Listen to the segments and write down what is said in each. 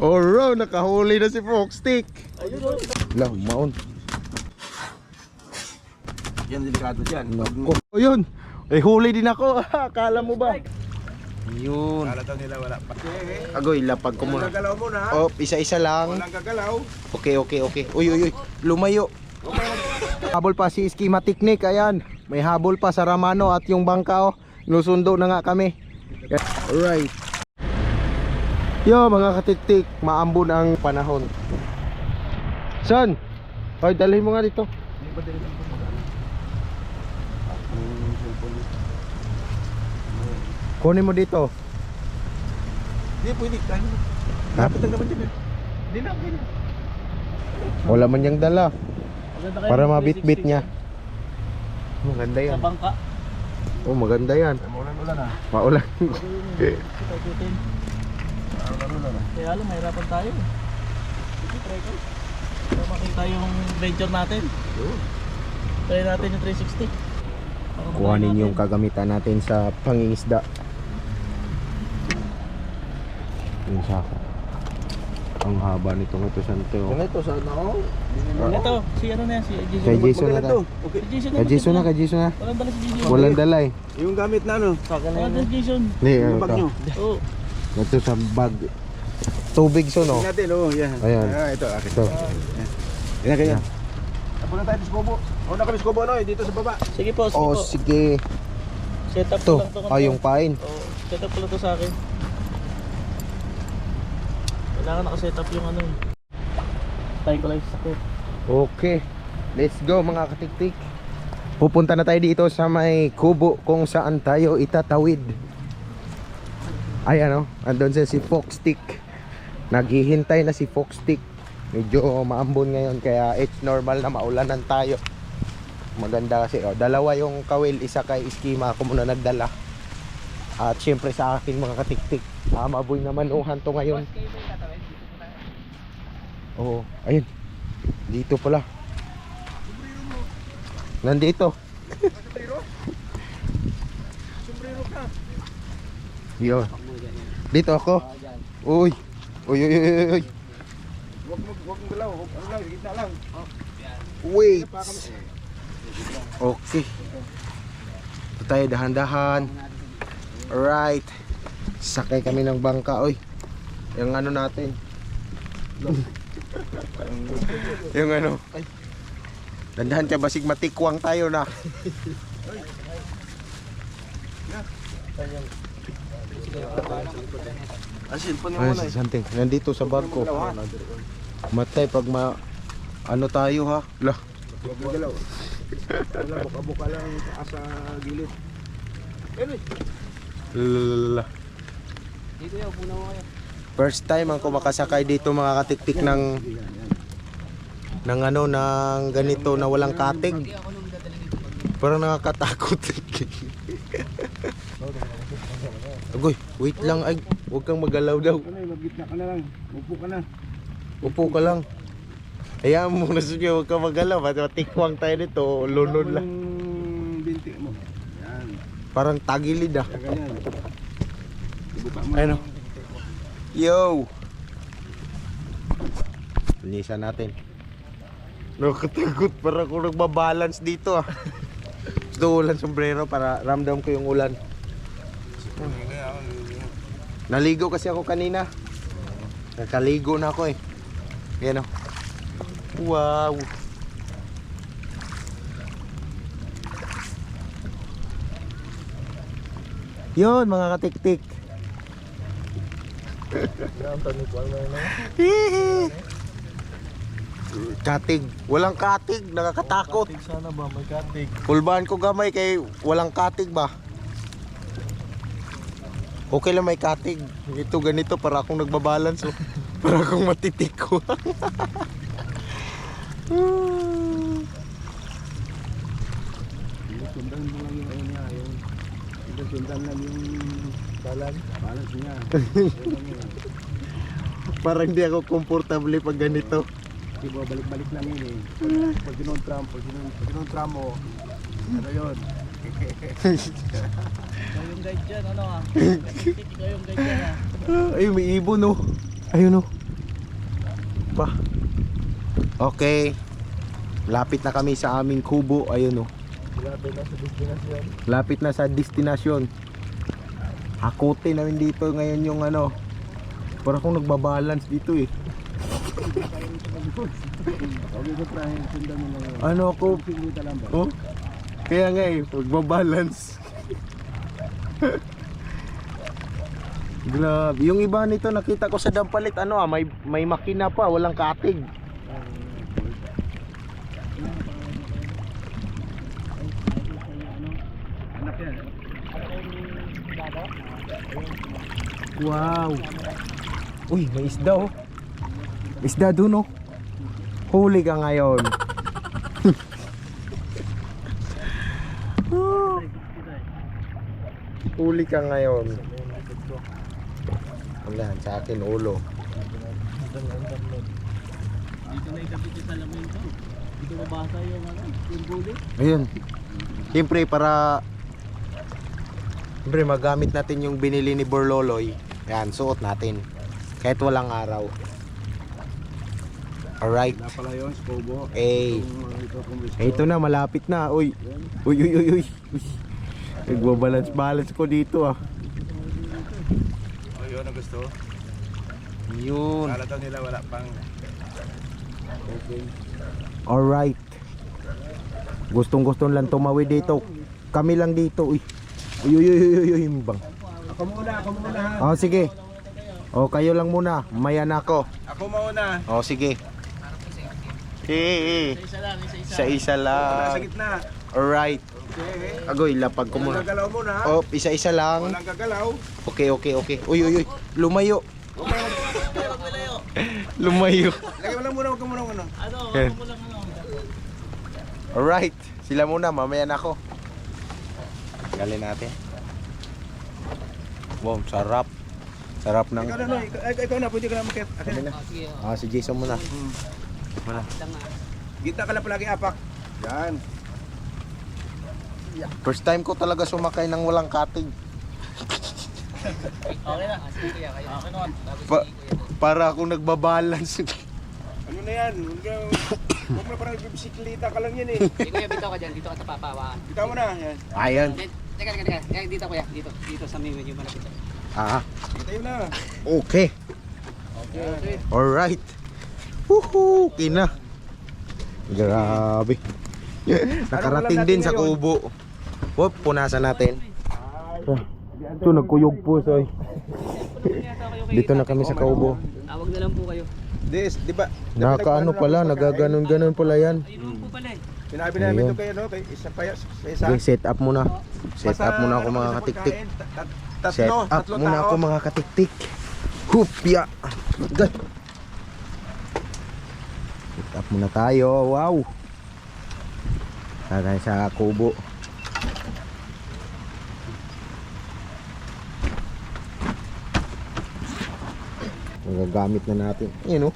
Oro, nakahuli na si Foxstick. Lah, maon. Yan, delikado dyan. Nako. O yun. Eh, huli din ako. Akala mo ba? Yun. Kala daw nila wala pa. Agoy, lapag ko muna. Gagalaw muna. Oh, isa-isa lang. Walang gagalaw. Okay. Uy. Lumayo. Habol pa si Schematic Nick. Ayan. May habol pa sa Ramano at yung bangka. Oh. Nusundo na nga kami. Alright. Yo mga katiktik, maambon ang panahon. Son, hoy dalhin mo nga dito. Kunin mo dito. Hindi pwede. Dapat lang naman dyan. Hindi na. Wala man niyang dala. Para mabit-bit niya. Maganda yan. Sa bangka. Oh, maganda yan. Maulan-ulan ah. Maulan. Kaya alam, mahirapan tayo. Sige, try ko. Para makita yung venture natin. Try natin yung 360. Kuhanin yung kagamitan natin sa pangingisda. Yung sako. Ang haba nitong ito, Santo. Ito sana ako. Ito, si ano na yan, si Jason. Kay Jason na tayo. Okay. Si Jason Kay Jason na. Walang dala si Jason. Walang dala eh. Yung gamit na ano? Walang dala si Jason. Hindi, Yung ano bag to? nyo. Oo. Ito sa bag. Tubig so no? Tingnan natin, oh, yan. Ayan. Ito, akin. Ito. Yan, ganyan. Tapunan tayo sa Skobo. Una kami sa Skobo, no? Dito sa baba. Sige po, sige Oh, po. sige. Set up Ito. ko lang to. Yung pain. Oo, set up ko lang to sa akin. Kailangan nakaset up yung ano. Tayo ko lang sa sakit. Okay. Let's go mga katiktik. Pupunta na tayo dito sa may kubo kung saan tayo itatawid. Ay ano, andun siya si Foxstick. Naghihintay na si Foxstick. Medyo maambon ngayon kaya it's normal na maulanan tayo. Maganda kasi dalawa yung kawil, isa kay Schema, ako muna nagdala. At syempre sa akin mga katiktik, maboy naman uhan to ngayon. Oo, ayun. Dito pala. Nandito. Yo. Dito ako. Uy. Uy. Huwag mong galaw. Ano lang, gitna lang. Wait. Okay. Ito tayo dahan-dahan. Alright. Sakay kami ng bangka. Uy. Yung ano natin. Yung ano. Dandahan ka basig matikwang tayo na. Asin po Ay, si Santing. Nandito sa barko. Matay pag ano tayo ha. Lah. Huwag mo galaw. Wala, buka-buka lang sa gilid. Lala. Dito yung puna mo kayo. First time ang kumakasakay dito mga katiktik ng ano ng ganito na walang katig. Parang nakakatakot. Agoy, wait lang ay, huwag kang magalaw daw. Mag-gitna ka na lang. Upo ka na. Upo ka lang. Hayaan mo na siya, huwag kang magalaw. Matikwang tayo nito, lunod lang. Yung binti mo. Yan. Parang tagilid ah. Kaya ganyan. Ibuka mo. Ayun. Yo! Linisan natin. Nakakatakot, parang ako nagbabalance dito ah. Gusto ulan sombrero para ramdam ko yung ulan. Naligo kasi ako kanina. Nakaligo na ako eh. Yan o. Wow! Yun mga katiktik. Katig, walang katig, nakakatakot. Sana ba may katig? Pulbahan ko gamay kay walang katig ba? Okay lang may katig. Ito ganito para akong nagbabalance oh. Para akong matitiko. Sundan mo lang yung ayun niya. Sundan lang yung balance niya. Parang hindi ako komportable pag ganito. Diba, balik-balik lang yun eh. Pag ginontra mo, ano yun? Ikaw yung guide dyan, ano ah. Ikaw yung guide dyan ah. Ay, may ibon oh. Ayun oh. pa. Okay. Lapit na kami sa aming kubo. Ayun oh. Lapit na sa destinasyon. Hakote namin dito ngayon yung ano. Para akong nagbabalance dito eh. Ano ako? Oh? Kaya nga eh, magbabalance. Grabe. Yung iba nito nakita ko sa dampalit, ano ah, may makina pa, walang katig. Wow. Uy, may isda oh. Isda dun oh. Huli ka ngayon. Huli ka ngayon. Wala, sa akin ulo. Dito na ikabit yung salamin ko. Dito mabasa yung ano, yung gulay. Ayun. Siyempre Siyempre magamit natin yung binili ni Borloloy. Yan, suot natin. Kahit walang araw. Alright. Na pala yun, Scobo. Eh. Ito na, malapit na. Uy. Uy. Nagbabalance ko dito ah. Oh, yun ang gusto. Yun. Kala daw nila wala pang. Okay. Alright. Gustong lang tumawid dito. Kami lang dito. Uy. Uy. Bang. Ako muna ha. Oh, sige. Oh, kayo lang muna. Maya na ako. Ako muna. Oh, sige. Isa lang. Isa Sa lang. gitna. Alright. Okay. Agoy, lapag ko muna. Walang gagalaw muna. Oh, isa lang. Walang gagalaw. Okay. Uy. Lumayo. Lumayo. Lagay mo lang muna, huwag ka muna ano. Ano, Eh. ako mo lang ano. Alright. Sila muna, mamaya na ako. Galin natin. Wow, sarap. Sarap ng... Ikaw na, ikaw na, pwede ka na makit. Kami na. Ah, si Jason muna. Muna. Gitna ka lang palagi apak. Yan. First time ko talaga sumakay ng walang katig. Okay na. Okay naman. Para akong nagbabalance. Ano na yan? Huwag mo na parang bisikleta ka lang yan eh. Kuya, bitaw ka dyan. Dito ka sa papawaan. Ikaw mo na. Yan. Ayan. Teka. Dito kuya. Dito sa may medyo malapit. Ah, Kita yun na. okay. Okay. Alright. Woohoo! Kina. Grabe. Nakarating din sa kubo. Wop, punasan natin. Ito, nagkuyog po, soy. Dito na kami sa kubo. Tawag na lang po kayo. Di ba? Nakaano pala, nagaganon-ganon pala yan. Ayun po pala eh. Sinabi namin Ayun. ito kayo, no? Kay isa pa sa isa. Okay, set up muna. Set up muna ako mga katiktik. Set up muna ako mga katiktik. Hupya. Gay. Set up muna tayo. Wow. Tayo sa kubo. Magagamit na natin. Ayun oh.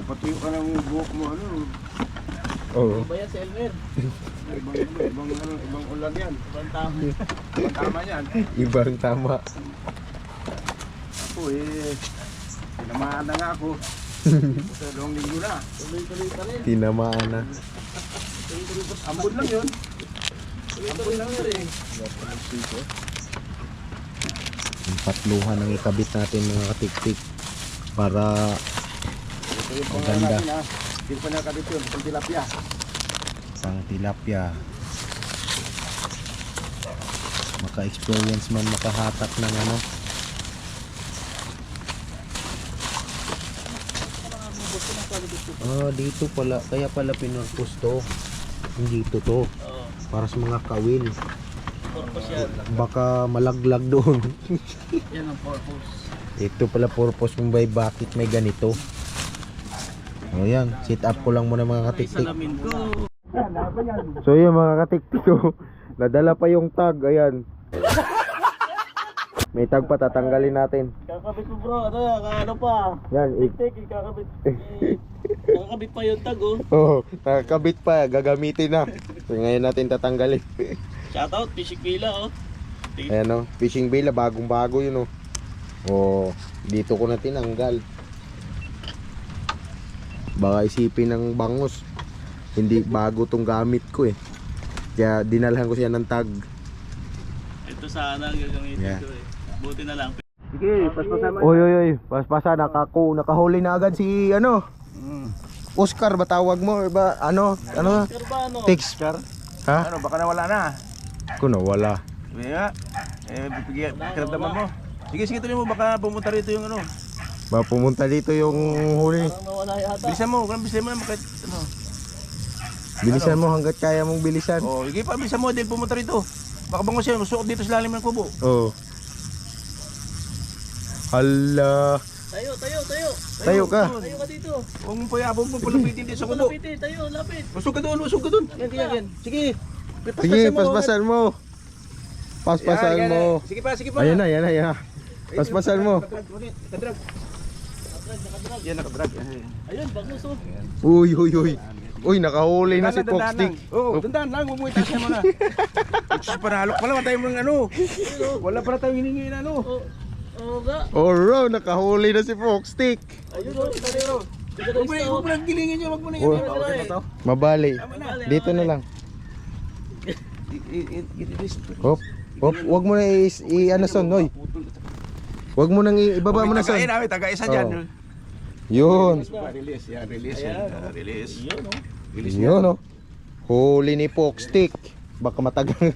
Patuyo ka ng buhok mo, ano? Oo. Ba yan si Elmer? Ibang ulan yan. Ibang tama. Ibang tama yan. Ibang tama. Ako eh. Tinamaan na nga ako. Sa dalawang linggo na. Tuloy-tuloy pa rin. Tinamaan na. Ambon lang yun. Tuloy-tuloy lang rin. Yung patluhan ang ikabit natin mga katiktik. Para Ito yung Ang pangalan ganda. natin ha. Hindi pa nakabit yun. Pang tilapia. pang tilapia. Maka-experience man makahatak ng ano. Ah, dito pala. Kaya pala pinurpose to. Hindi to to. Oo. Para sa mga kawil. Purpose yan. Baka malaglag doon. Yan ang purpose. Ito pala purpose mo ba bakit may ganito. O yan, sit up ko lang muna mga Ay, katiktik. salamin ko. So yun mga katiktik ko. Nadala pa yung tag, ayan. May tag pa, tatanggalin natin. Kakabit mo bro. Ano pa? Yan, Take, kakabit. Kakabit pa yung tag oh. oh, nakakabit pa, gagamitin na. So ngayon natin tatanggalin. Shoutout, Fishing Villa oh. Ayan o, fishing bala, bagong bago yun o. O, dito ko na tinanggal. Baka isipin ng bangos, hindi bago tong gamit ko eh. Kaya dinalhan ko siya ng tag. Ito sana ang gagamitin Yeah. ko eh. Buti na lang. Sige, paspasan mo. Oy, paspasa, nakahuli na agad si ano, Oscar ba tawag mo or ba ano? Karbano. Text. Ha? Ano, baka nawala na. Kuno wala. Sige nga. Bibigyan, karamdaman mo. Sige, tuloy mo, baka pumunta rito yung ano. Ba pumunta dito yung huli. Parang nawala yata. Bilisan mo naman kahit ano. Bilisan mo hanggat kaya mong bilisan. Oh, sige pa, bilisan mo din pumunta rito. Baka bango siya, masuot dito sa lalim ng kubo. Oh. Hala. Tayo. Tayo ka. Tayo ka dito. Huwag mong payabong mo palapitin dito sa kubo. Lapit tayo, lapit. Usog ka doon. Yan. Sige. Sige, paspasan mo. Paspasan Yan. mo. Sige pa. Ayan na. Paspasan mo. Nakadrag. Yan, nakadrag. Ayun, bagus oh. Uy. Uy, nakahuli na si Foxstick. Oo, dandan lang. Huwag mo itasya mo na. Panalok pala, tayo mong ano. Wala pala tayong hiningi na ano. Oo nga. Oro, nakahuli na si Foxstick. Ayun oh, tayo. Huwag mo nang gilingin nyo, huwag mo nang Oh. gilingin. Mabali. Dito na lang. Hop. Wag mo na ano son, hoy. Wag mo nang ibaba mo na son. Taga-isa dyan. Yun. Release. Yun oh. Yun oh. Huli ni Foxstick. Baka matagal.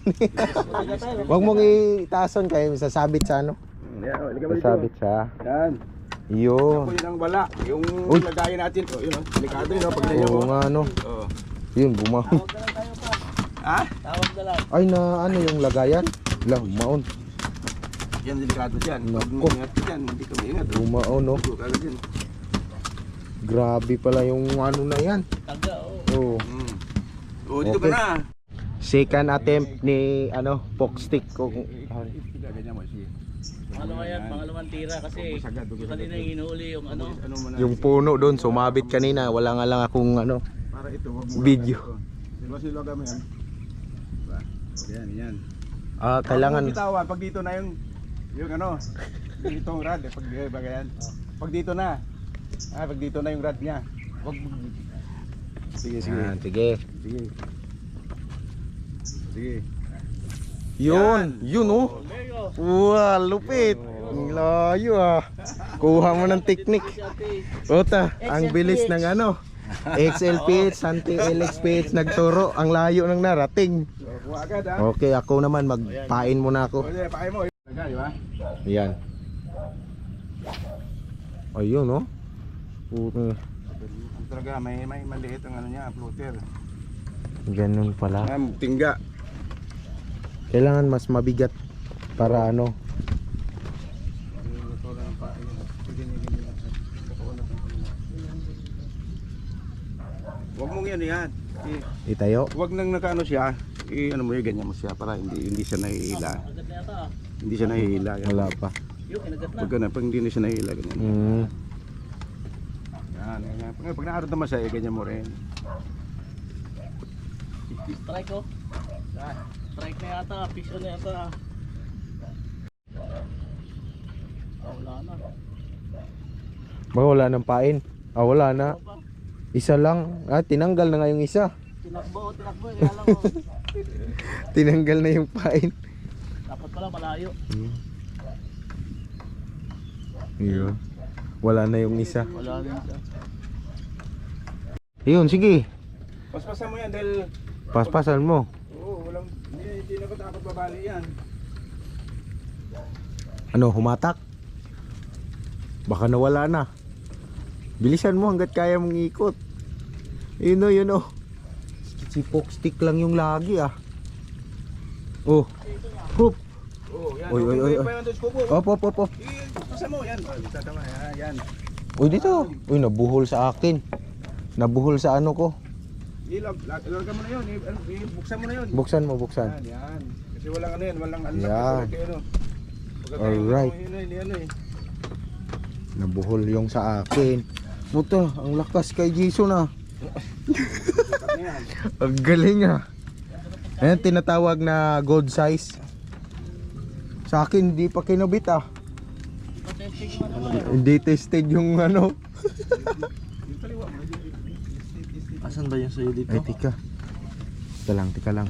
Wag mong itaason kayo sasabit sa ano. Sasabit sa. Yan. Yun. Yun ang wala. Yung Uy. lagayan natin. Yun o. Delikado yun o. Pag ganyan Oo mo. nga ano. Oo. Yun, bumahon. Tawag na lang tayo pa. Ha? Tawag na lang. Ay na ano yung lagayan? Bumaon. Yan delikado dyan. Pag Nako. maingat ka dyan, hindi ka maingat. Bumaon no. Huwag ka dyan. Grabe pala yung ano na yan. Taga oh. Oh. Oo, dito ka Okay. na. Second attempt ni ano, Foxstick ko. Ganyan mo. Sige. Pangalawa yan, pangalawang tira kasi yung kanina yung hinuhuli yung ano. Ano mo na. Yung puno doon sumabit kanina, wala nga lang akong ano. Para ito, wag mo. Video. Diba siloga mo yan? Diba? Yan. Kailangan Bitawan, pag dito na yung ano, dito ang rad, pag bagayan. Pag dito na. Pag dito na yung rad niya. Wag mo. Sige. Sige. Yun oh. There you go. Wow, lupit. Ang layo ah. Kuha mo ng technique. Si ate. Ota, ang bilis ng ano. XLPH, anti-LXPH nagturo. Ang layo ng narating. Kuha agad ha. Okay, ako naman magpain muna ako. Pwede, pahay mo. Di ba? Ayan. Ayun oh. Talaga, may maliit ang ano niya, floater. Ganun pala. Tingga. Kailangan mas mabigat para ano. Huwag mong yan. Itayo. Huwag nang nakaano siya. Ano mo yun, ganyan mo siya para hindi siya nahihila. Agad na yata ah. Hindi siya nahihila. Wala pa. Yun, kinagat na. Pag pag hindi na siya nahihila, ganyan. Yan. Pag naarot naman siya, ganyan mo rin. Strike ko. Strike na yata, fish on na yata. Wala na. Ba wala nang pain? Wala na. Isa lang. Tinanggal na nga yung isa. Tinakbo, kaya lang oh. Tinanggal na yung pain. Dapat pala malayo. Yun. Wala na yung isa. Wala na siya. Yun, sige. Paspasan mo yan dahil Paspasan mo. oo, hindi na ko takot babali yan. Ano, humatak? Baka nawala na. Bilisan mo hanggat kaya mong ikot. Yun o. Si Foxstick lang yung lagi ah. Oh. Hoop. Oo, yan. Oy. Op. Paspasan mo yan. Tatama yan. Uy, dito. Uy, nabuhol sa akin. Nabuhol sa ano ko. Ilarga mo na yun. Buksan mo na yun. Buksan mo, buksan. Yan. Kasi walang ano yan. Walang ano. Yan. Alright. Nabuhol yung sa akin. Puta, ang lakas kay Jason ah. Ang galing ah. Ayan, tinatawag na gold size. Sa akin, di pa kinabit ah. Hindi tested yung ano. Asan ba yung sa'yo dito? Ay, tika. Tika lang.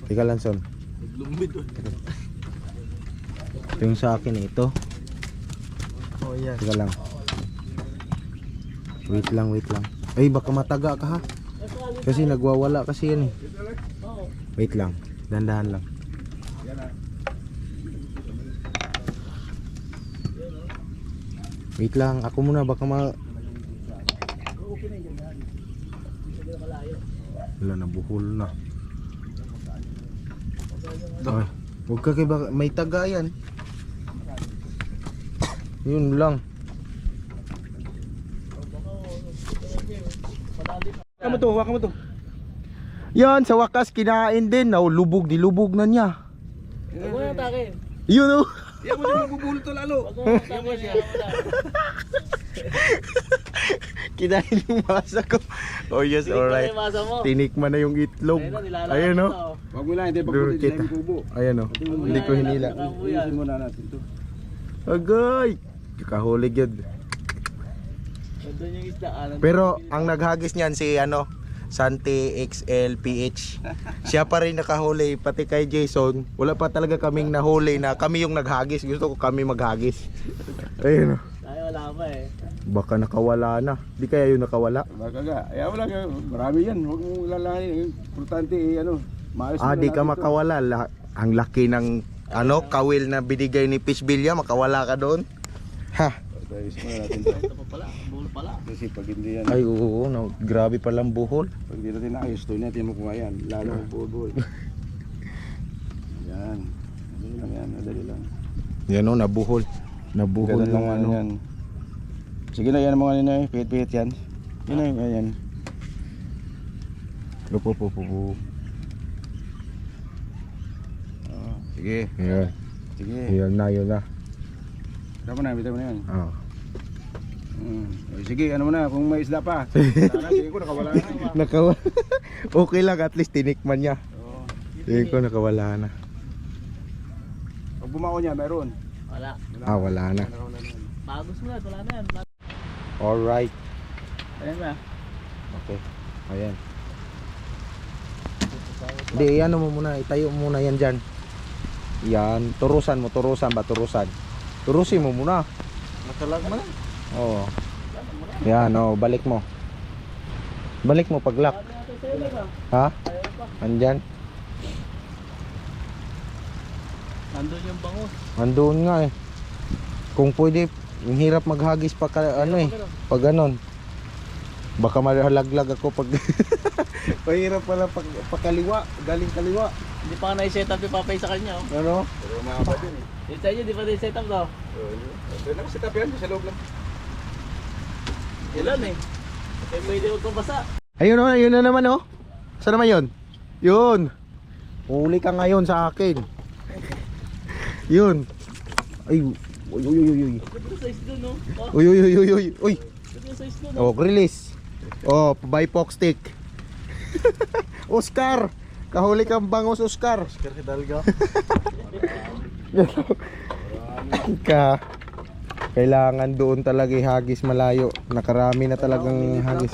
Tika lang, Son. Lumbid doon. Ito yung sa akin eh, ito. Oh yan. Tika lang. Wait lang. Ay, baka mataga ka ha. Kasi nagwawala kasi yan eh. Wait lang. Dandahan lang. Wait lang. Ako muna baka wala na, buhol na. Ay, huwag ka kay baka may taga yan. Yun lang. Waka mo to. Yan, sa wakas kinain din. Oh, lubog na niya. Huwag mo yung takin. Yun oh. Yan mo na magbubuhol to lalo. Huwag mo yung takin siya. Kinain yung masa ko. Oh yes, alright. Tinikman na yung itlog. Ayun oh. Wag mo lang, hindi Duro pagputin kita. sila yung kubo. Ayun oh. Hindi ko hinila. Ayusin muna natin to. Agay. Kahulig yun. Doon yung isda. Pero ang naghagis niyan si ano, Santi XL PH. Siya pa rin nakahuli, pati kay Jason. Wala pa talaga kaming nahuli na kami yung naghagis. Gusto ko kami maghagis. Ayun oh. Ay, wala pa eh. Baka nakawala na. Di kaya yung nakawala? Baka nga. Ayaw mo lang, marami yan. Huwag mo lalahanin. Importante maayos mo Di lang ka natin to. makawala. Ang laki ng ano, kawil na binigay ni Fishbilya, makawala ka doon. Ha? Ayos mo natin to. Ito pa pala. Buhol pala. Kasi pag hindi yan, Ay oo, no, grabe palang buhol. pag hindi natin naayos, to natin makuha yan. Lalo ang buhol. Yan. Madali lang yan, madali lang. Yan o, nabuhol. Nabuhol Ganun lang ng ano. yan. Sige na yan mga nina, pihit-pihit yan. Yun na yung yan. Lupo. Sige. Yan. Sige. Yan na. Bitaw mo na yan. Ah. Sige, ano mo na, kung may isda pa. Sana, sige ko, nakawala na. Nakawala. Okay lang, at least tinikman niya. Oo. Tingin ko nakawala na. Pag bumao niya, meron. Wala. Wala na. Nakawala na yan. Bagos mo na. Wala na yan. Alright. Ayan ba? Okay. Ayan. Hindi, ano mo muna, itayo mo muna yan dyan. Yan, turusan mo, turusin mo muna. Matalag mo na. Oo. Yan, balik mo. Balik mo pag lock. Ha? Andyan? Nandun yung bangus. Andun nga eh. Kung pwede, ang hirap maghagis pa pag ganon. Baka malaglag ako pag mahirap pala pag pakaliwa, galing kaliwa. Hindi pa ka na-set up yung papay sa kanya. Oh. Ano? Pero mahaba din eh. Yung sa inyo, di pa na-set up daw? Doon lang, set up yan, sa loob lang. Ilan eh. Kaya pwede huwag kang basa. Ayun na naman oh. Saan naman yun? Yun. Huli ka ngayon sa akin. Yun. Ay, uy. Ganda yung size dun, no? Oh, Uy. ganda yung size dun, no? Oh, release. Oh, by Fox stick. Oscar. Kahuli kang bangos, Oscar. Oscar Hidalgo. Kailangan doon talaga ihagis malayo. Nakarami na talagang hagis.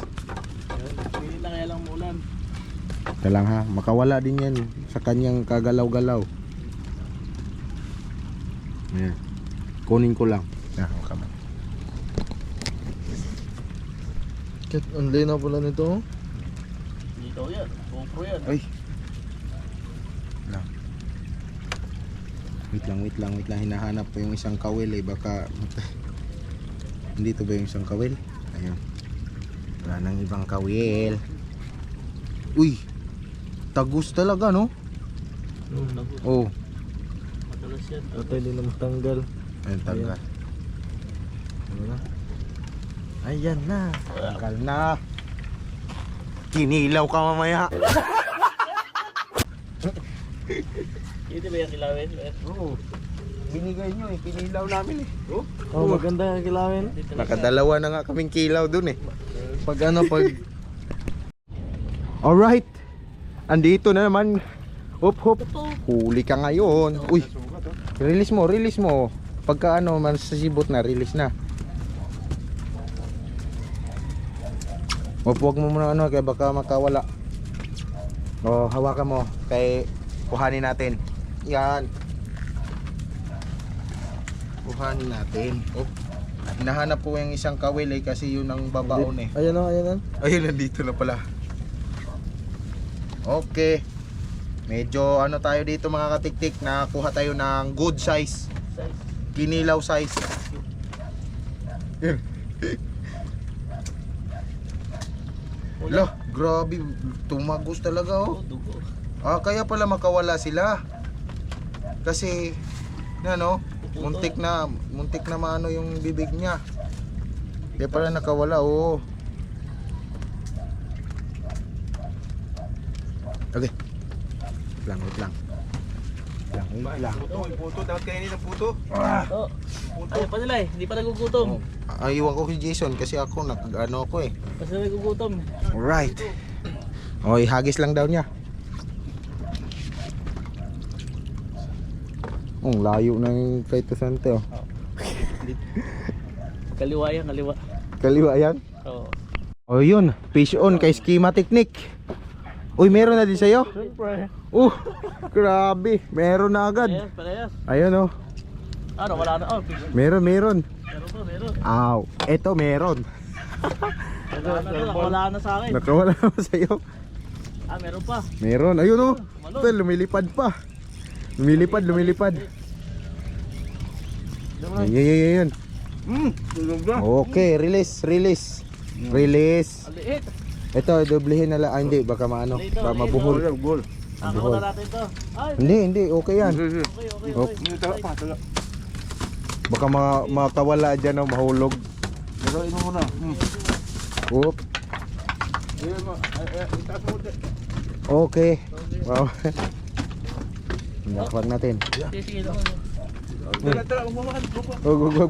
Pili na kaya lang umulan. Kailang ha, makawala din yan sa kanyang kagalaw-galaw. Ayan. Kunin ko lang. Kamay. Ang linaw pala nito. Dito yan. GoPro yan. Ay. Wait lang. Hinahanap ko yung isang kawil eh. Baka dito ba yung isang kawil? Ayun. Wala nang ibang kawil. Uy. Tagus talaga no? Oh. Madalas yan. Ito hindi na matanggal. Ayun tagal. Ayan na. Tagal na. Kinilaw ka mamaya. Hindi ba yung kilawin? Oo. Binigay nyo eh. Kinilaw namin eh. Oh, maganda ang kilawin. Nakadalawa na nga kaming kilaw dun eh. Pag Alright. Andito na naman. Hop, hop. Ito. Huli ka ngayon. Uy, Sugat oh. release mo, release mo. Pagka ano, masasibot na, release na. Huwag mo muna ano, kaya baka makawala. O, hawakan mo. Kaya kuhanin natin. Yan. Kuhanin natin. Oh. Hinahanap po yung isang kawil eh, kasi yun ang babaon eh. Ayan o, ayan o. Ayun, nandito na pala. Okay. Medyo ano tayo dito mga katiktik, nakakuha tayo ng good size. Kinilaw size. Lo, grabe, tumagos talaga oh. Dugo. Ah, kaya pala makawala sila. Kasi ano, muntik na maano yung bibig niya. Kaya pala nakawala oh. Okay. Wait lang. Puto, yung puto. Dapat kainin ng puto. Oh. Ay, pa nila eh. Hindi pa nagugutom. Iwan ko kay Jason kasi ako nag-ano ko eh. Kasi nagugutom. Alright. Oy, hagis lang daw niya. Layo na yung kay Tosante oh. Kaliwa yan, kaliwa. Kaliwa yan. Oo. Oh, yun. Fish on kay Schema Technique. Uy, meron na din sa'yo? Siyempre. Grabe. Meron na agad. Parehas, parehas. Ayun oh. Ano, wala na. Oh, fish. Meron. Meron pa, meron. Aw, eto meron. Wala na sa akin. Nakawala na sa'yo. Meron pa. Meron. Ayun oh. Ito, lumilipad pa. Lumilipad. Yan. Tulog na. Okay, release. Release. Ang liit. Ito, doblehin na lang. Ah, hindi, baka maano. Dito, Baka dito. mabuhol. Bol. Ako na natin to. Ay, Hindi, okay yan. okay. Oh. Tala. Baka makawala dyan o mahulog. Gagawin mo muna. Oop. Okay. Wow. Nakapag natin. sige lang. Tala, umamakan.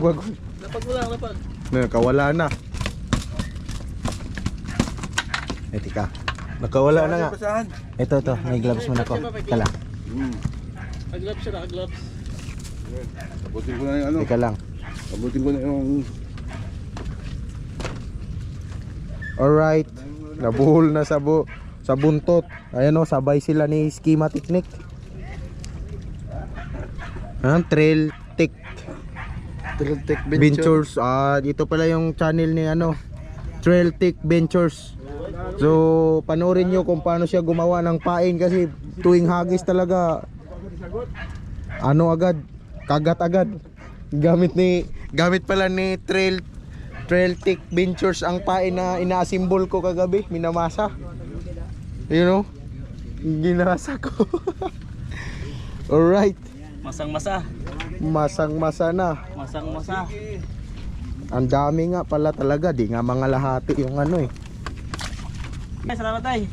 Wag. Lapag mo lang, lapag. Nakawala na. Tika. Nakawala na nga. Ito. May gloves mo na ko. Tala. Nag-gloves siya, naka-gloves. Abutin ko na yung ano. Tika lang. Abutin ko na yung... Alright. Nabuhol na sa buntot. Ayan o, sabay sila ni Schema Technique. Trail Tech Ventures. Dito pala yung channel ni Trail Tech Ventures. So panoorin nyo kung paano siya gumawa ng pain, kasi tuwing hagis talaga kagat agad. Gamit pala ni Trail Tech Ventures ang pain na ina-assemble ko kagabi, minamasa. You know? Ginasa ko. Alright. Masang-masa. Masang-masa na. Masang-masa. Ang dami nga pala talaga, di nga mga lahati yung ano eh. Ay, salamat tay.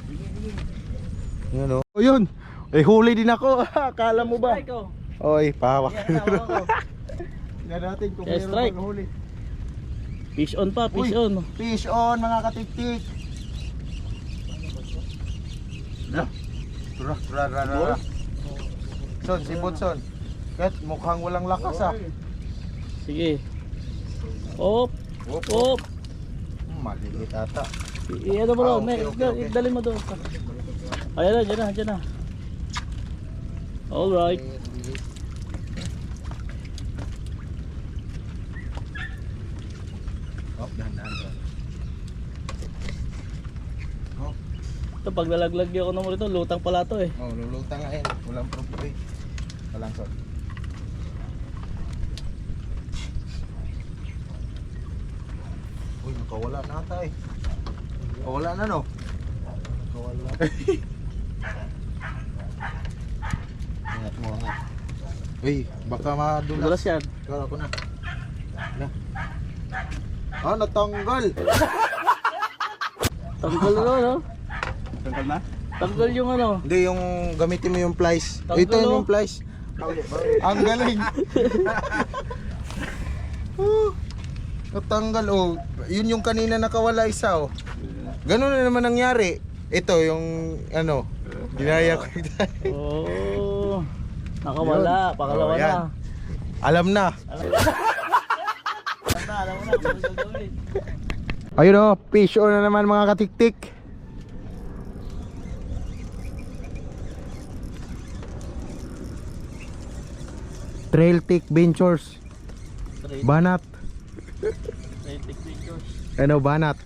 Yun o. Oh, yun. Huli din ako. Akala mo ba? Strike ko. Oy, pahawak. Yan natin kung Yes, strike. pang huli. Fish on pa, fish Uy. on. Fish on mga katiktik. Ra. Son, sibot son. Kahit mukhang walang lakas ah. Sige. Op. Op. Malilit ata. Ano mo doon? Okay. Dali mo doon. Ayan na, dyan na. Alright. Dahan-dahan. Ito, pag nalaglag ako ng rito, lutang pala to eh. Lulutang nga yan. Walang problema. Walang son. Uy, nakawala na ata eh. Wala na no? Nakawala. Ingat mo nga. Uy, baka madulas. Dulas yan. Kala ko na. Natanggal. Tanggal na no? Tanggal na? Tanggal yung ano. Hindi, yung gamitin mo yung plies. Tanggal, Ito oh. yung plies. Ang galing. Natanggal oh. Yun yung kanina nakawala isa oh. Ganun na naman nangyari. Ito yung Ginaya ko. Oh. Nakawala, pangalawa Oh, na. yan. Alam na. Alam mo na kung ano gagawin. Ayun o, fish on na naman mga katiktik. Trail Tick Ventures. Banat. Straight pictures. Ano, banat.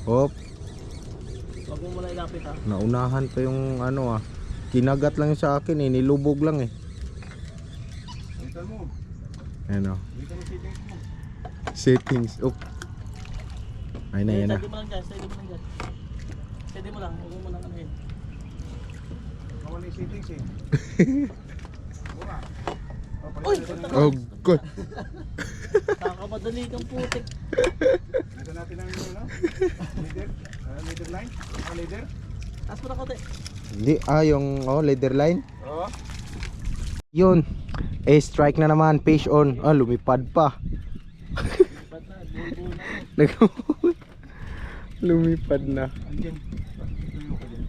Hop, Huwag mo muna ilapit ha. naunahan pa yung ano ah. Kinagat lang sa akin eh, nilubog lang eh. Dito mo. Ano, Dito mo settings mo. settings. Oh. Ay na, yan na. Steady mo lang dyan, steady mo lang dyan. Steady mo lang, huwag mo muna anuhin. Kawan yung settings eh. Buka. Uy! Oh god. Kakamadali kang putik. Dito natin ang ano? Leader. Leader line. Leader. Taas mo na kote. Hindi, yung leader line. Oo. Yun. Strike na naman, fish on. Lumipad pa. Ba't na, bull na. Lumipad na. Andiyan. Tuyo ka dyan.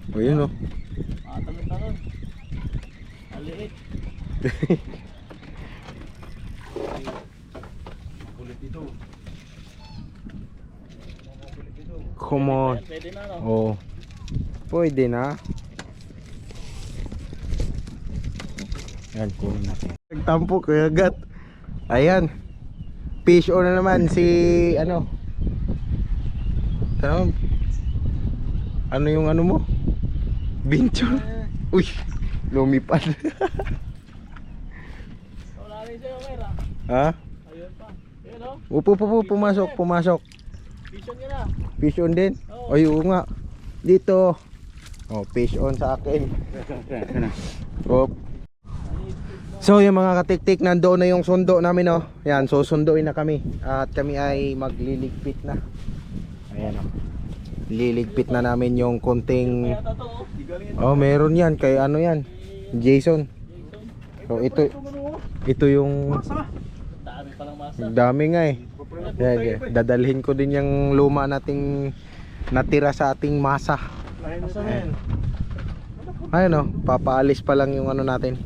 O yun oh. Talon-talon. Aliit. Kulit ito. Kulit ito. Come on. Pwede na no? Oh. Pwede na. Yan, kunin natin. Nagtampo ko agad. Ayan. Fish on na naman si ano. Ano yung ano mo? Binchon. Uy, lumipad. Wala rin sa'yo, Mera. Ha? Ayun pa. Ayun o. Upo, pumasok, pumasok. Vision ka na. Fish on din. Oo. Ay, oo nga. Dito. Oh, fish on sa akin. Op. So yung mga katiktik, nandoon na yung sundo namin oh. Yan, so sunduin na kami. At kami ay magliligpit na. Ayan oh. Liligpit na namin yung konting. Kaya to o. Oh, meron yan. Kay ano yan? Jason. So ito yung Dami palang masa. dami nga eh. Yan, dadalhin ko din yung luma nating natira sa ating masa. Masa na yan. Ayun oh, papaalis pa lang yung ano natin.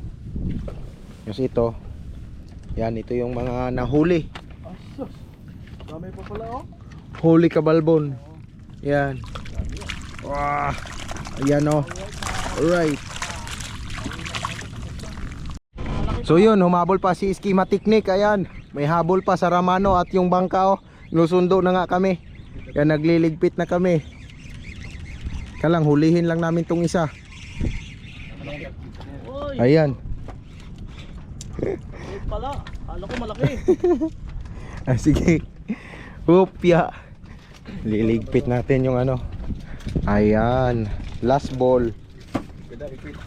Yung ito. Yan, ito yung mga nahuli. Asos. Dami pa pala o. Huli kabalbon. Yan. Wah. Ayan oh. Alright. So yun, humabol pa si Schematic Nick. Ayan. May habol pa sa Ramano at yung bangka oh. Nusundo na nga kami. Yan, nagliligpit na kami. Kalang hulihin lang namin tong isa. Uy. Ayan. Wait pala. Kala ko malaki. Sige. Hupya. Liligpit natin yung ano. Ayan. Last ball.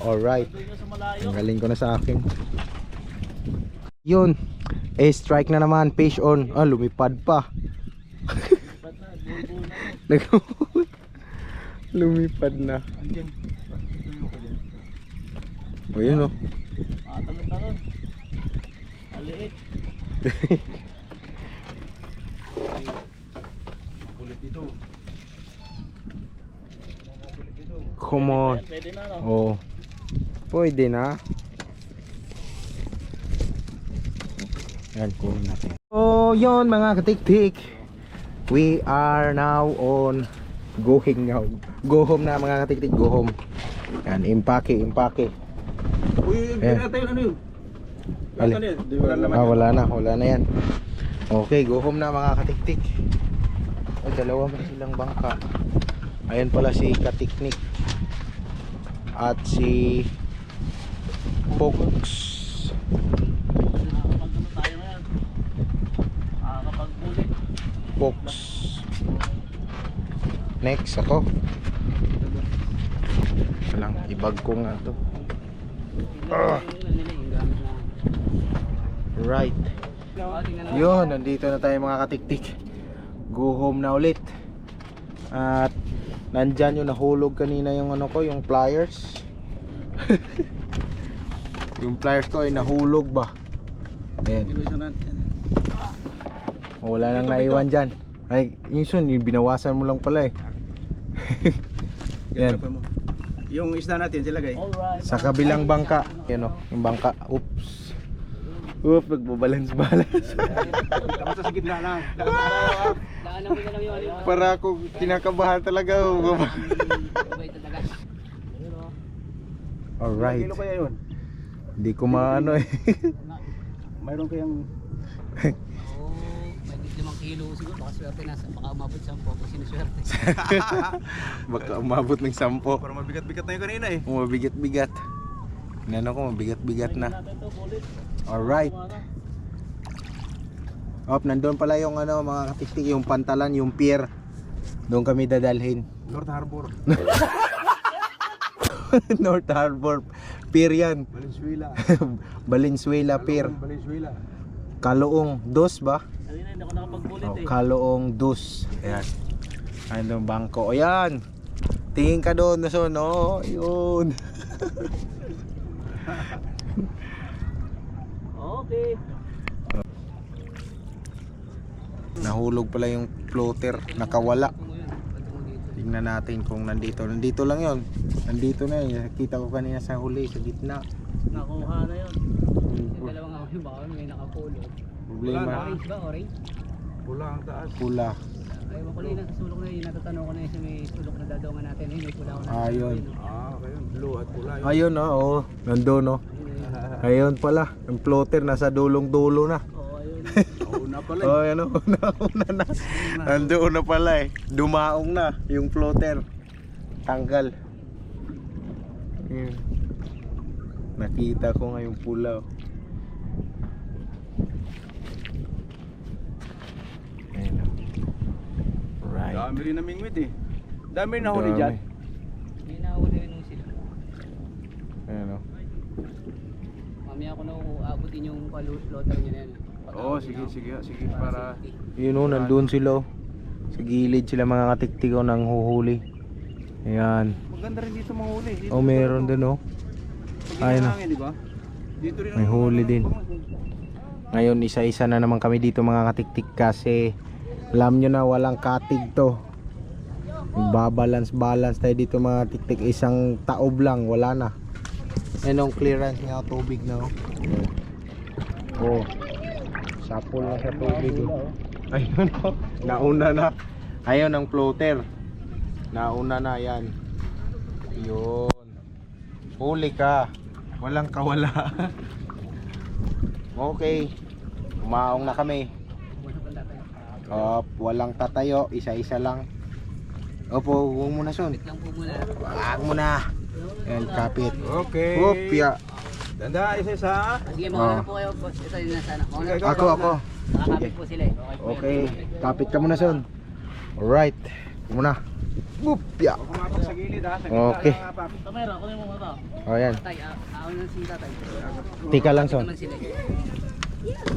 Alright. Doon ka sa malayo. Tanggalin ko na sa akin. Yun. Strike na naman. Fish on. Lumipad pa. Ba't na, bull na. Lumipad na. Andiyan. Tuyo ka dyan. O yun oh. Talon-talon. Aliit. Kulit ito. Kulit ito. Come on. Pwede na no? Oh. Pwede na. Yan, kunin natin. So yun mga katiktik, we are now on going now. Go home na mga katiktik, go home. Yan, impake. Uy, Eh. natin ano yun? Alin? Ano yun? Wala naman. Wala na yan. Okay, go home na mga katiktik. Ay, dalawa pa silang bangka. Ayan pala si Katiknik at si Fox. Nakakapag naman tayo ngayon. Nakakapag-ulit. Fox. Next ako. Walang ibag ko nga to. Right. Yun, nandito na tayo mga katiktik. Go home na ulit. At nandyan yung nahulog kanina yung ano ko, yung pliers. Yung pliers ko ay nahulog ba. Ayan. Wala nang naiwan dyan. Ay, yun, yung binawasan mo lang pala eh. Yan. Gagawin mo. Yung isda natin sila guys. Alright. Sa kabilang bangka. Yan o, yung bangka. Oops. Oops, nagbabalance-balance. Tapos sa gitna lang. Daanan mo na lang yung ano. Para ako kinakabahan talaga. Sabay talaga. Alright. Kilo kaya yun? Hindi ko maano eh. Mayroon kayang... Oo, may 5 kilo siguro. Baka swerte na. Baka umabot 10 kung sinuswerte. Baka umabot ng 10. Parang mabigat-bigat na yung kanina eh. Mabigat-bigat. Inano ko, mabigat-bigat na. Natin to, bullet. Alright. Op, nandun pala yung ano, mga katiktik, yung pantalan, yung pier. Doon kami dadalhin. North Harbor. North Harbor. Pier yan. Valenzuela. Valenzuela Pier. Valenzuela. Kaloong dos ba? Kanina hindi ako nakapag-bullet Oh, eh. Kaloong dos. Ayan. Anong bangko? Ayan. Tingin ka doon, so no. Yun. Okay. Nahulog pala yung floater. Nakawala. Tingnan natin kung nandito. Nandito lang yon. Nandito na yun. Nakita ko kanina sa huli, sa gitna. Nakuha na yun. Yung dalawang ako yung baka may nakapulo. Problema. Orange ba? Orange? Pula ang taas. Pula. Ayaw ko lang sa sulok na yun. Natatanong ko na yun sa may sulok na dadongan natin. Ayun, may pula ko na. Ayun. Kayo. Blue at pula. Ayun na, oh. Nandun, no. Ayun pala. Yung floater nasa dulong-dulo na. Oo, ayun. Una pala Oh, yan o. Nauna na. Nandoon na pala eh. Dumaong na yung floater. Tanggal. Yun. Nakita ko nga yung pula. Oh. Ayun. Oh. Right. Dami rin namingwit eh. Dami rin nahuli Dami. dyan. May nahuli rin nung sila. Ayun o. Mamaya ako na uuabutin yung floater niya na yan. Oo, sige. Para... Yun o, nandun sila. Oh. Sa gilid sila mga katiktik o nang huhuli. Ayan. Maganda rin dito mahuli. Dito Oh, meron din oh. Ayun, oh. Di ba? Dito rin May huli din. Ngayon isa-isa na naman kami dito mga katiktik kasi alam nyo na walang katig to. Babalance tayo dito mga tiktik. Isang taob lang, wala na. Ayun ang clearance nga tubig na oh. Oh. Sapol na sa tubig oh. Ayun oh. Nauna na. Ayun ang floater. Nauna na yan. Yun. Huli ka. Walang kawala. Okay. Umaong na kami. Walang tatayo. Isa-isa lang. Opo, huwag mo na son. Lang po muna. Wag mo na. Yan, kapit. Okay. Hopya. Danda, isa-isa. Sige, mga po kayo. Boss. Ito yun na sana. Ako. Nakakapit po sila eh. Okay. Kapit ka muna son. Alright. Muna. Hopya. Kumapak sa gilid ha. Sa gitna Okay. lang apak. Tamera, kunin mo mga to. O yan. Tay, awan na si tatay. Tika lang son. Naman sila eh.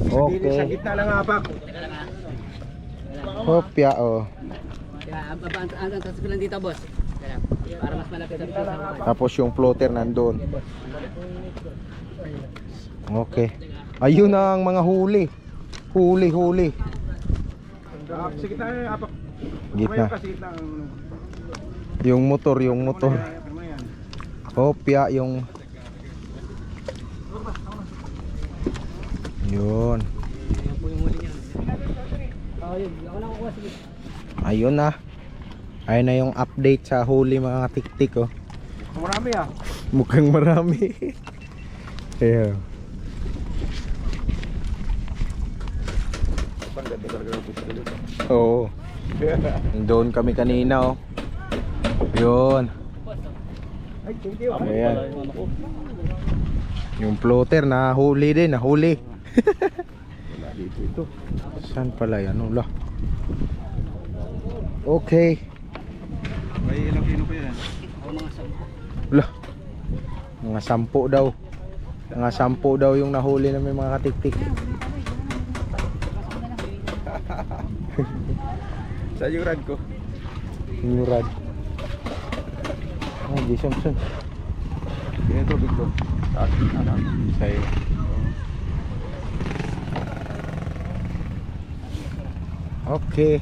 Sa Okay. gitna lang apak. Teka lang ha. Hopya oh. Kaya, ang tatas ko lang dito, boss. Teka lang. Para mas malapit sa pisa. Tapos yung floater nandun. Okay. Ayun na ang mga huli. Huli. Sa gitna yung apak. Gitna. Kumayo ka sa gitna. Yung motor. Yan. Hopya yung yun. Yan po yung huli niya. Yun. Ako na kukuha. Sige. Ayun na. Ayun na yung update sa huli mga tiktik oh. Marami ah. Mukhang marami. Ayun. Oo. Doon kami kanina oh. Yun. Ay, thank you. Ayan. Yung ano ko. Yung floater nahuli din, nahuli. Wala dito ito. Saan pala yan? Ula. Okay. May ilang kilo pa yan? Ako mga 10. Ula. Mga 10 daw. Mga 10 daw yung nahuli namin mga katiktik. Saan yung rad ko? Yung rad. Ay, Jason. Yan ito, big to. Sa'yo. Okay.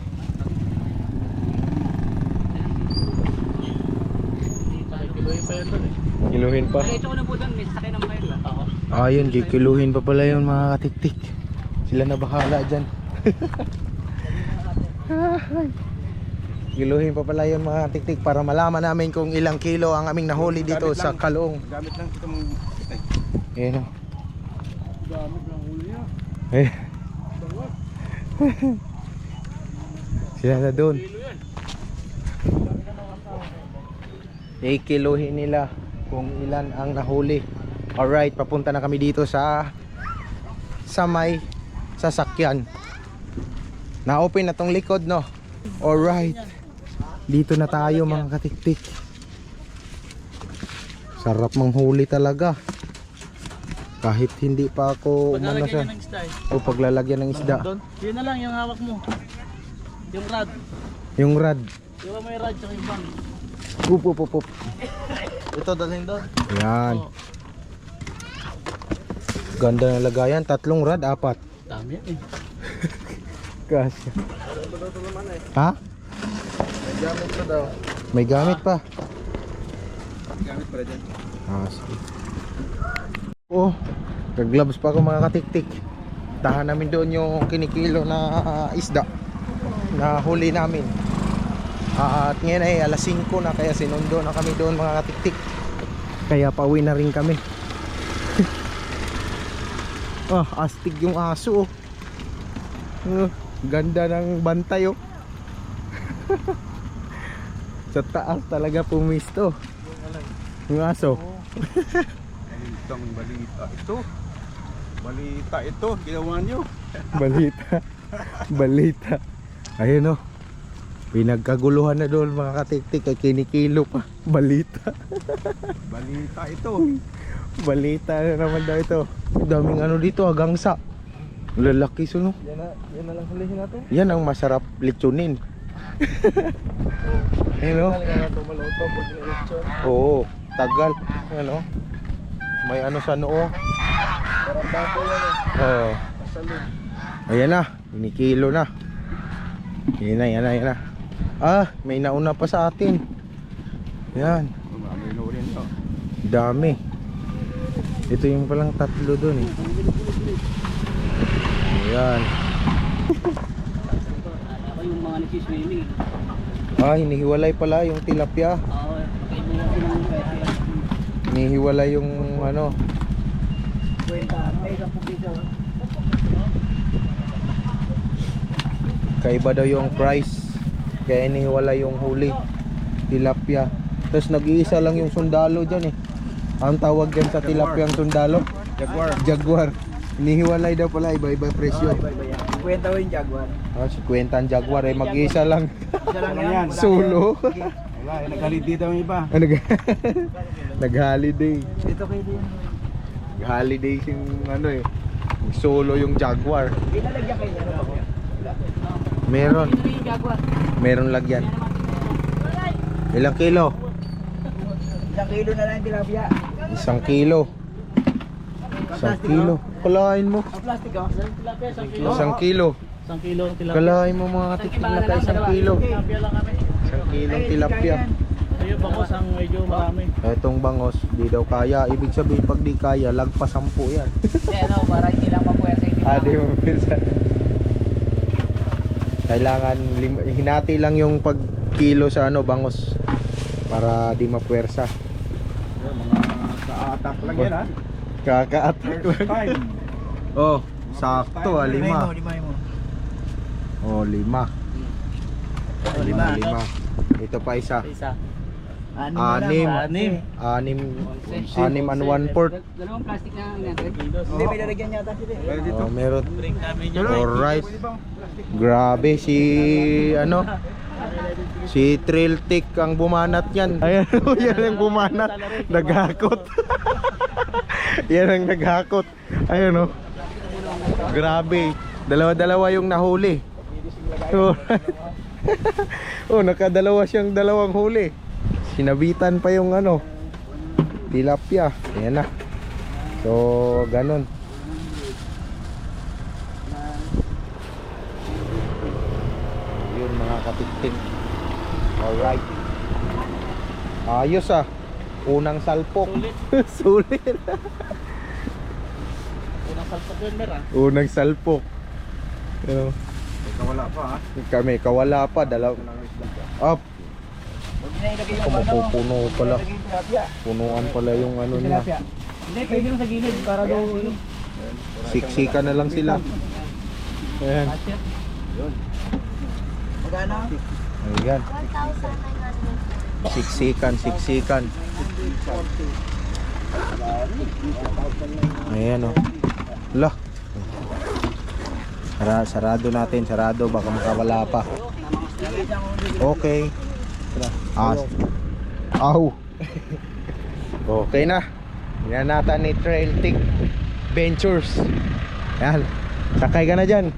yan doon eh. Kiluhin pa. Diretso ko na po doon, may sasakyan naman kayo, di ba? Oo. Ayun, kikiluhin pa pala yun mga katiktik. Sila na bahala dyan. Kiluhin pa pala yun mga katiktik para malaman namin kung ilang kilo ang aming nahuli dito Gamit sa lang. kalong. Gamit lang ito mong... Ay, Ayan o. Gamit lang huli niya. Eh. Sila na doon. Kilo yan. Ikiluhin nila kung ilan ang nahuli. Alright, papunta na kami dito sa may sasakyan. Na-open na tong likod, no? Alright. Dito na tayo mga katiktik. Sarap manghuli talaga. Kahit hindi pa ako umano Paglalagyan sa niya ng isda eh. o paglalagyan ng isda. Doon. Yun na lang yung hawak mo. Yung rod. Yung rad. Iwan mo yung rod tsaka yung bang. Up, up, up, up. Ito, dalhin doon. Yan. Oo. Ganda ng lagayan. 3 rad, 4. Dami yan eh. Kasya. Ha? May gamit ko daw. May gamit pa. gamit pala dyan. Sige. Oh, nag-gloves pa ako mga katiktik. Tahan namin doon yung kinikilo na isda na huli namin. At ngayon ay alas 5 na, kaya sinundo na kami doon mga katiktik. Kaya pauwi na rin kami. Astig yung aso oh. Ganda ng bantay oh. Sa taas talaga pumisto yung aso. Balitang balita ito. Balita ito, ginawa nyo. Balita. Balita. Ayun oh. Pinagkaguluhan na doon mga katiktik, ay kinikilo pa. Balita. Balita ito. Balita na naman daw ito. Daming ano dito, gangsa. Lalaki suno. Yan na lang hulihin natin. Yan ang masarap litsunin. Ayun oh. Talaga na ito maluto pag nilitsyon. Oo, tagal. Ano? May ano sa noo. Parang bago yan eh. Oo. Masalun. Ayan na, kinikilo na. Yan na, yan na, yan na. May nauna pa sa atin. Yan, May nurin ito. dami. Ito yung palang 3 doon eh. Ayan. Ako yung mga nagsiswimming. Hinihiwalay pala yung tilapia. Oo, kaibigan ko ng pwede. Hinihiwalay yung ano. Kwenta, may isang pupito. Kaiba daw yung price. Kaya hinihiwalay yung huli. Tilapia. Tapos nag-iisa lang yung sundalo dyan eh. Ang tawag dyan sa tilapia ang sundalo? Jaguar. Jaguar. Hinihiwalay daw pala, iba-iba presyo. Kwenta ko yung Jaguar. 50 ang Jaguar eh, mag-isa lang. Isa lang Yan. yan. Solo. Wala, naghalit dito ang iba. Nag-holiday. Dito kayo din. Holiday yung ano eh. Solo yung Jaguar. Pinalagyan kayo yan. Meron. Ito yung Jaguar. Meron lagyan. Ilang kilo? 1 kilo na lang yung tilapia. 1 kilo. 1 kilo. Kalahin mo. Ang plastic oh. Tilapia, 1 kilo. 1 kilo. 1 kilo ang tilapia. Kalahin mo mga katiktik na tayo 1 kilo. Tilapia lang kami. 1 kilong tilapia. Ayun bangos ang medyo marami. Etong bangos, di daw kaya. Ibig sabihin pag di kaya, lagpas 10 yan. Hindi, ano, para hindi lang mapuwersa yung Di mo pinsan. Kailangan hinati lang yung pag kilo sa ano bangos para di mapuwersa. Mga ka-attack lang yan ha. Kaka-attack First lang. time. Oh, sakto 5. Lima mo. Oh, 5. Oh, 5. 5. Ito pa isa. Isa. 6 Anim. 6. 6 and 1/4. Dalawang plastic na ang natin. Hindi, may lalagyan yata sila eh. Pwede dito. Oh, meron. Bring namin yun. Alright. Pwede bang plastic? Grabe si ano? Si Triltic ang bumanat niyan. Ayan, yan ang bumanat. Naghakot. Yan ang naghakot. Ayun oh. Grabe. Dalawa-dalawa yung nahuli. Oh, nakadalawa siyang dalawang huli. Sinabitan pa yung ano, tilapia. Ayan na. So, ganun. Yun mga katiktik. Alright. Ayos ah. Unang salpok. Sulit. Sulit. Unang salpok yun, Mer, ah. Unang salpok. You know, Ikaw wala pa ha. kami kawala pa dalaw. Up. Huwag na ilagay yung Mapupuno pala. Ilagay yung tilapia. Punuan pala yung ano niya. Tilapia. Hindi, pwede lang sa gilid para daw ano. Siksika na lang sila. Ayan. Magana? Ayan. 1,900. Siksikan. Ayan o. Lah. Sarado natin, sarado. Baka makawala pa. Okay. Aw. Okay na. Yan natin ni Trail Tick Ventures. Yan. Sakay ka na dyan.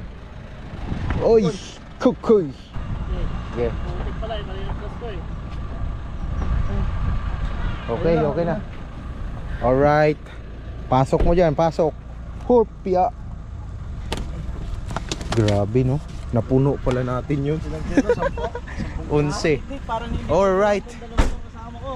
Oy. Kukoy. Okay. Putik pala, mali yung plus ko eh. Okay na. Alright. Pasok mo dyan, pasok. Hurpya. Grabe no. Napuno pala natin yun. 11. Parang hindi Alright. kasama ko.